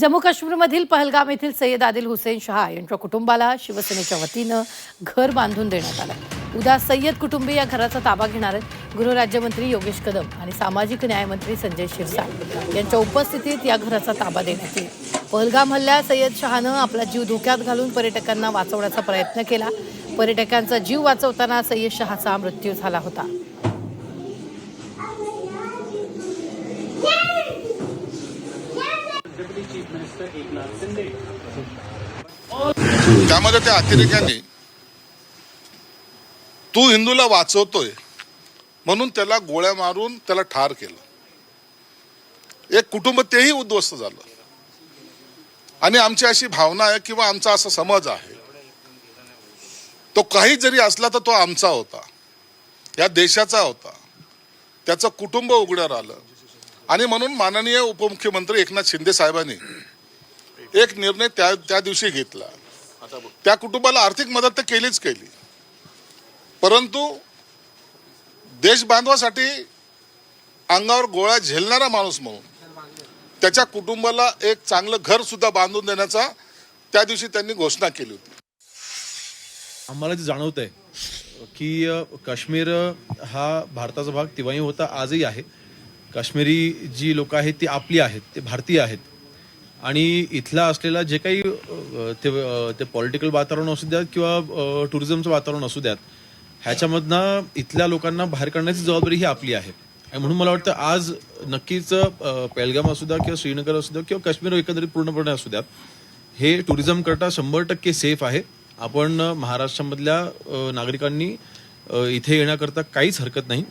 जम्मू काश्मीरमधील पहलगाम येथील सय्यद आदिल हुसेन शहा यांच्या कुटुंबाला शिवसेनेच्या वतीनं घर बांधून देण्यात आलं। उद्या सय्यद कुटुंबीय या घराचा ताबा घेणार आहेत। गृहराज्यमंत्री योगेश कदम आणि सामाजिक न्यायमंत्री संजय शिरसाट यांच्या उपस्थितीत या घराचा ताबा देण्यात येईल। पहलगाम हल्ल्यात सय्यद शहानं आपला जीव धोक्यात घालून पर्यटकांना वाचवण्याचा प्रयत्न केला। पर्यटकांचा जीव वाचवताना सय्यद शहाचा मृत्यू झाला होता। त्यामध्ये त्या अतिरेक्यांनी तू हिंदूला वाचवतोय म्हणून त्याला गोळ्या मारून त्याला ठार केलं। एक कुटुंब तेही उद्ध्वस्त झालं। आणि आमची अशी भावना आहे किंवा आमचा असा समज आहे, तो काही जरी असला तर तो आमचा होता, या देशाचा होता, त्याचं कुटुंब उघड्यावर आलं। आणि म्हणून माननीय उपमुख्यमंत्री एकनाथ शिंदे साहेबांनी एक निर्णय त्या दिवशी घेतला। त्या कुटुंबाला आर्थिक मदत तर केलीच केली, परंतु देश बांधवासाठी अंगावर गोळ्या झेलणारा माणूस म्हणून त्याच्या कुटुंबाला एक चांगलं घर सुद्धा बांधून देण्याचा त्या दिवशी त्यांनी घोषणा केली होती। आम्हाला जे जाणवतंय की काश्मीर हा भारताचा भाग तेव्हाही होता, आजही आहे। काश्मीरी जी लोक आहेत ती आपली आहेत, ते भारतीय आहेत। आणि इथला असलेला जे काही ते पॉलिटिकल वातावरण असू द्यात किंवा टुरिझमचं वातावरण असू द्यात, ह्याच्यामधनं इथल्या लोकांना बाहेर काढण्याची जबाबदारी ही आपली आहे। आणि म्हणून मला वाटतं आज नक्कीच पहलगाम असू द्या किंवा श्रीनगर असू द्या किंवा काश्मीर एकंदरीत पूर्णपणे असू द्यात, हे टुरिझम करता 100% सेफ आहे। आपण महाराष्ट्रामधल्या नागरिकांनी इथे येण्याकरता काहीच हरकत नाही।